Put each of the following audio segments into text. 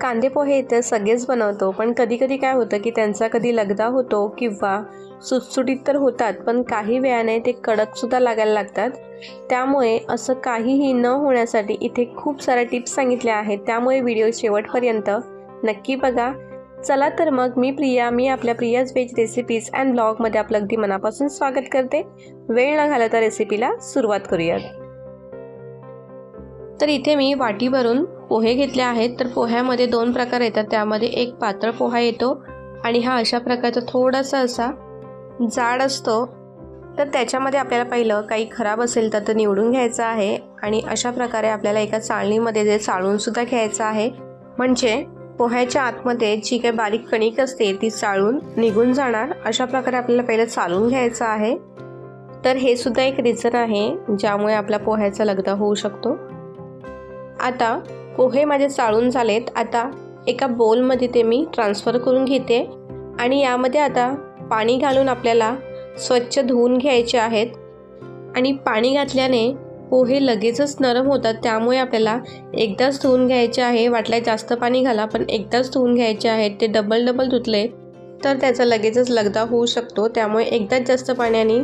कांदे पोहे तर सगळेच बनवतो, पण कधी-कधी काय होतं की त्यांचा कधी लगदा होतो किंवा सुटसुटीत तर होतात, पण काही वेळाने ते कडकसुद्धा लागायला लागतात. त्यामुळे असं काहीही न होण्यासाठी इथे खूप साऱ्या टिप्स सांगितल्या आहेत. त्यामुळे व्हिडिओ शेवटपर्यंत नक्की बघा. चला तर मग मी आपल्या प्रियाज व्हेज रेसिपीज अँड ब्लॉगमध्ये आपलं अगदी मनापासून स्वागत करते. वेळ न घालवता रेसिपीला सुरुवात करूयात. तर इथे मी वाटीभरून पोहे घेतले आहेत. तर पोह्यामध्ये दोन प्रकार येतात. त्यामध्ये एक पातळ पोहा येतो आणि हा अशा प्रकारचा थोडासा असा जाड असतो. तर त्याच्यामध्ये आपल्याला पहिलं काही खराब असेल तर ते निवडून घ्यायचं आहे आणि अशा प्रकारे आपल्याला एका चाळणीमध्ये ते चाळूनसुद्धा घ्यायचं आहे. म्हणजे पोह्याच्या आतमध्ये जी काही बारीक कणिक असते ती चाळून निघून जाणार. अशा प्रकारे आपल्याला पहिलं चाळून घ्यायचं आहे. तर हे सुद्धा एक रिझन आहे ज्यामुळे आपल्या पोह्याचा लगदा होऊ शकतो. आता पोहे माझे चाळून झालेत. आता एका बोलमध्ये ते मी ट्रान्सफर करून घेते आणि यामध्ये आता पाणी घालून आपल्याला स्वच्छ धुवून घ्यायचे आहेत. आणि पाणी घातल्याने पोहे लगेचच नरम होतात, त्यामुळे आपल्याला एकदाच धुवून घ्यायचे आहे. वाटल्यास जास्त पाणी घाला, पण एकदाच धुवून घ्यायचे आहेत. ते डबल धुतले तर त्याचा लगेचच लगदा होऊ शकतो. त्यामुळे एकदाच जास्त पाण्याने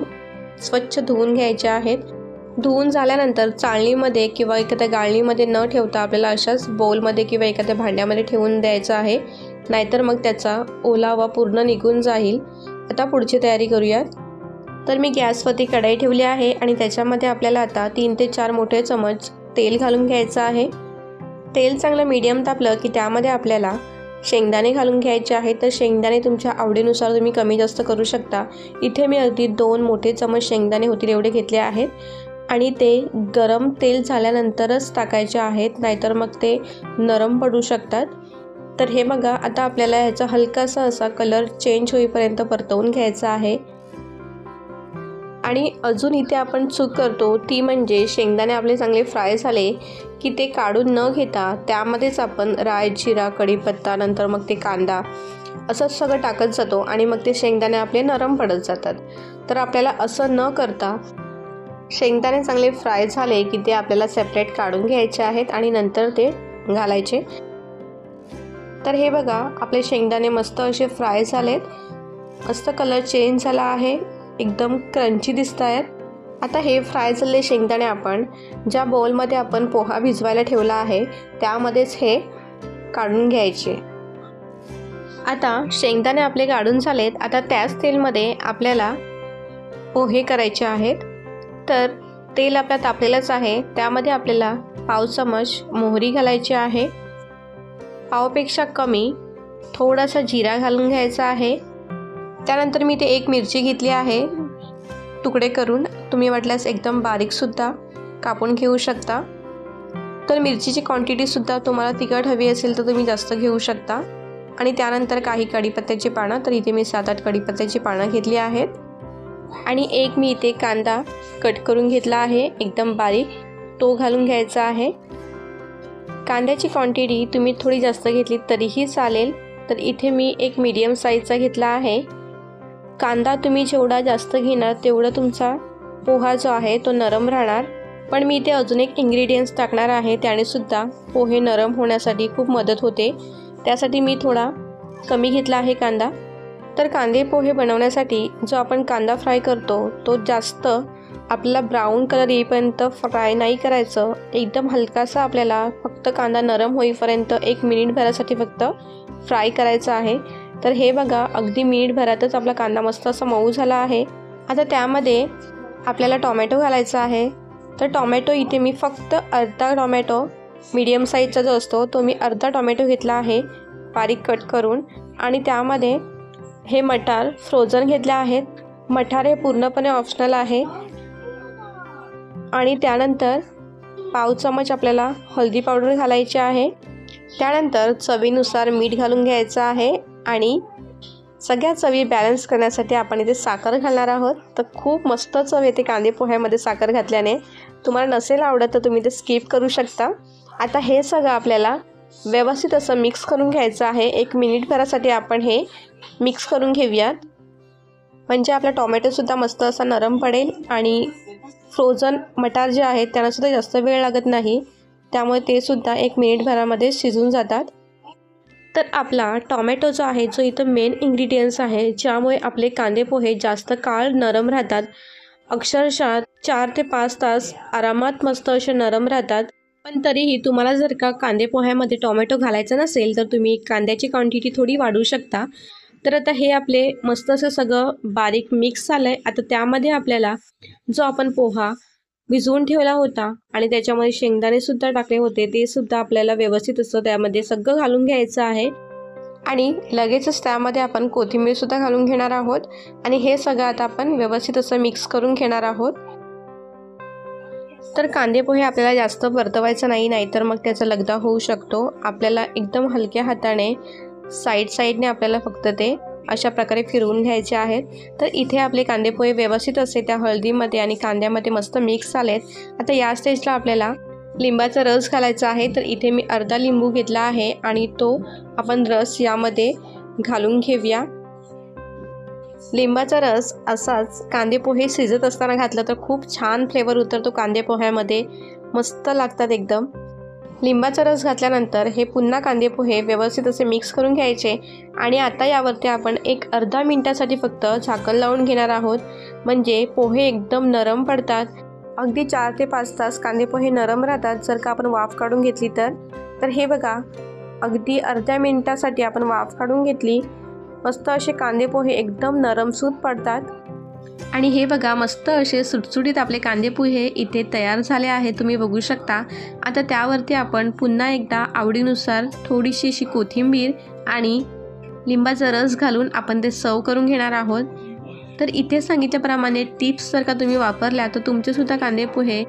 स्वच्छ धुवून घ्यायचे आहेत. धुवून झाल्यानंतर चाळणीमध्ये किंवा एखाद्या गाळणीमध्ये न ठेवता आपल्याला अशाच बोलमध्ये किंवा एखाद्या भांड्यामध्ये ठेवून द्यायचं आहे, नाहीतर मग त्याचा ओलावा पूर्ण निघून जाईल. आता पुढची तयारी करूयात. तर मी गॅसवरती कढई ठेवली आहे आणि त्याच्यामध्ये आपल्याला आता 3 ते 4 मोठे चमच तेल घालून घ्यायचं आहे. तेल चांगलं मीडियम तापलं की त्यामध्ये आपल्याला शेंगदाणे घालून घ्यायचे आहेत. तर शेंगदाणे तुमच्या आवडीनुसार तुम्ही कमी जास्त करू शकता. इथे मी अगदी 2 मोठे चमच शेंगदाणे होतील एवढे घेतले आहेत आणि ते गरम तेल झाल्यानंतरच टाकायचे आहेत, नाहीतर मग ते नरम पडू शकतात. तर हे बघा, आता आपल्याला ह्याचा हलकासा असा कलर चेंज होईपर्यंत परतवून घ्यायचा आहे. आणि अजून इथे आपण चूक करतो ती म्हणजे शेंगदाणे आपले चांगले फ्राय झाले की ते काढून न घेता त्यामध्येच आपण राई, जिरा, कढीपत्ता, नंतर मग ते कांदा असं सगळं टाकत जातो आणि मग ते शेंगदाणे आपले नरम पडत जातात. तर आपल्याला असं न करता शेंगदाणे चांगले फ्राय झाले की ते आपल्याला सेपरेट काढून घ्यायचे आहेत आणि नंतर ते घालायचे. तर हे बघा, आपले शेंगदाणे मस्त असे फ्राय झालेत. मस्त कलर चेंज झाला आहे, एकदम क्रंची दिसत आहेत. आता हे फ्राय झालेले शेंगदाणे आपण ज्या बाउलमध्ये आपण पोहा भिजवायला ठेवला आहे त्यामध्येच हे काढून घ्यायचे. आता शेंगदाणे आपले काढून झालेत. आता त्याच तेलमध्ये आपल्याला पोहे करायचे आहेत. तर तेल आपल्या तापलेलंच आहे. त्यामध्ये आपल्याला पाव चमच मोहरी घालायची आहे. पावपेक्षा कमी थोडासा जिरा घालून घ्यायचा आहे. त्यानंतर मी ते 1 मिरची घेतली आहे तुकडे करून. तुम्ही वाटल्यास एकदम बारीकसुद्धा कापून घेऊ शकता. तर मिरचीची क्वांटिटीसुद्धा तुम्हाला तिखट हवी असेल तर तुम्ही जास्त घेऊ शकता. आणि त्यानंतर काही कढीपत्त्याची पानं, तर इथे मी 7-8 कढीपत्त्याची पानं घेतली आहेत. आणि एक मी इथे कांदा कट करून घेतला आहे एकदम बारीक, तो घालून घ्यायचा आहे. कांद्याची क्वांटिटी तुम्ही थोडी जास्त घेतली तरीही चालेल. तर इथे मी एक मीडियम साईजचा घेतला आहे. कांदा तुम्ही जेवढा जास्त घेणार तेवढं तुमचा पोहा जो आहे तो नरम राहणार. पण मी इथे अजून एक इन्ग्रेडियंट्स टाकणार आहे, त्यानेसुद्धा पोहे नरम होण्यासाठी खूप मदत होते. त्यासाठी मी थोडा कमी घेतला आहे कांदा. तर कांदे पोहे बनवण्यासाठी जो आपण कांदा फ्राय करतो तो जास्त आपल्याला ब्राऊन कलर येईपर्यंत फ्राय नाही करायचं. एकदम हलकासा आपल्याला फक्त कांदा नरम होईपर्यंत 1 मिनिटभरासाठी फक्त फ्राय करायचा आहे. तर हे बघा, अगदी मिनिटभरातच आपला कांदा मस्त असा मऊ झाला आहे. आता त्यामध्ये आपल्याला टोमॅटो घालायचा आहे. तर टोमॅटो इथे मी फक्त अर्धा टोमॅटो, मीडियम साईजचा जो असतो तो मी अर्धा टोमॅटो घेतला आहे बारीक कट करून. आणि त्यामध्ये हे मटार फ्रोझन घेतले आहेत. मटार हे पूर्णपणे ऑप्शनल आहे. आणि त्यानंतर पाव चमच आपल्याला हळदी पावडर घालायची आहे. त्यानंतर चवीनुसार मीठ घालून घ्यायचं आहे. आणि सगळ्या चवी बॅलन्स करण्यासाठी आपण इथे साखर घालणार आहोत. तर खूप मस्त चव येते कांदे पोह्यामध्ये साखर घातल्याने. तुम्हाला नसेल आवडत तर तुम्ही ते स्किप करू शकता. आता हे सगळं आपल्याला व्यवस्थित असं मिक्स करून घ्यायचं आहे. 1 मिनिटभरासाठी आपण हे मिक्स करून घेऊयात, म्हणजे आपला टोमॅटोसुद्धा मस्त असा नरम पडेल आणि फ्रोझन मटार जे आहेत त्यांनासुद्धा जास्त वेळ लागत नाही. त्यामुळे ते सुद्धा 1 मिनिटभरामध्ये शिजून जातात. तर आपला टॉमॅटो जो आहे, जो इथं मेन इन्ग्रेडियंट्स आहे, ज्यामुळे आपले कांदे पोहे जास्त काळ नरम राहतात. अक्षरशः 4 ते 5 तास आरामात मस्त असे नरम राहतात. पण तरीही तुम्हाला जर का कांदे पोह्यामध्ये टोमॅटो घालायचा नसेल तर तुम्ही कांद्याची क्वांटिटी थोडी वाढवू शकता. तर आता हे आपले मस्त असं सगळं बारीक मिक्स झालं आहे. आता त्यामध्ये आपल्याला जो आपण पोहा भिजवून ठेवला होता आणि त्याच्यामध्ये शेंगदाणेसुद्धा टाकले होते, ते सुद्धा आपल्याला व्यवस्थित असं त्यामध्ये सगळं घालून घ्यायचं आहे. आणि लगेचच त्यामध्ये आपण कोथिंबीरसुद्धा घालून घेणार आहोत आणि हे सगळं आता आपण व्यवस्थित असं मिक्स करून घेणार आहोत. तर कांदे पोहे आपल्याला जास्त परतवायचं नाही, नाहीतर मग त्याचा लगदा होऊ शकतो. आपल्याला एकदम हलक्या हाताने साईडने आपल्याला फक्त ते अशा प्रकारे फिरवून घ्यायचे आहेत. तर इथे आपले कांदे पोहे व्यवस्थित असे त्या हळदीमध्ये आणि कांद्यामध्ये मस्त मिक्स झालेत. आता या स्टेजला आपल्याला लिंबाचा रस घालायचा आहे. तर इथे मी अर्धा लिंबू घेतला आहे आणि तो आपण रस यामध्ये घालून घेऊया. लिंबाचा रस असाच कांदे पोहे शिजत असताना घातला तर खूप छान फ्लेवर उतरतो कांदे पोह्यामध्ये, मस्त लागतात एकदम. लिंबाचा रस घातल्यानंतर हे पुन्हा कांदे पोहे व्यवस्थित असे मिक्स करून घ्यायचे आणि आता यावरती आपण एक अर्धा मिनिटासाठी फक्त झाकण लावून घेणार आहोत. म्हणजे पोहे एकदम नरम पडतात. अगदी 4 ते 5 तास कांदे पोहे नरम राहतात जर का आपण वाफ काढून घेतली तर हे बघा, अगदी अर्ध्या मिनिटासाठी आपण वाफ काढून घेतली. मस्त असे कांदे पोहे एकदम नरमसूत पडतात. आणि हे बघा, मस्त असे सुटसुटीत आपले कांदे पोहे इथे तयार झाले आहेत, तुम्ही बघू शकता. आता त्यावरती आपण पुन्हा एकदा आवडीनुसार थोडीशी अशी कोथिंबीर आणि लिंबाचा रस घालून आपण ते सर्व करून घेणार आहोत. तर इथे सांगितल्याप्रमाणे टिप्स जर का तुम्ही वापरल्या तर तुमचेसुद्धा कांदे पोहे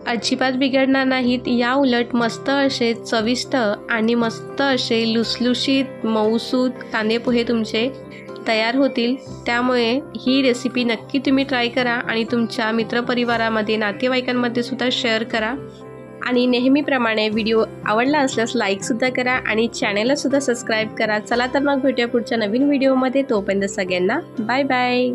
अजिबात बिघडणार नाहीत. या उलट मस्त असे चविष्ट आणि मस्त असे लुसलुशीत मऊसूत कांदे पोहे तुमचे तयार होतील. त्यामुळे ही रेसिपी नक्की तुम्ही ट्राय करा आणि तुमच्या मित्रपरिवारामध्ये, नातेवाईकांमध्ये सुद्धा शेअर करा. आणि नेहमीप्रमाणे व्हिडिओ आवडला असल्यास लाईकसुद्धा करा आणि चॅनललासुद्धा सबस्क्राईब करा. चला तर मग भेटूया पुढच्या नवीन व्हिडिओमध्ये. तोपर्यंत सगळ्यांना बाय बाय.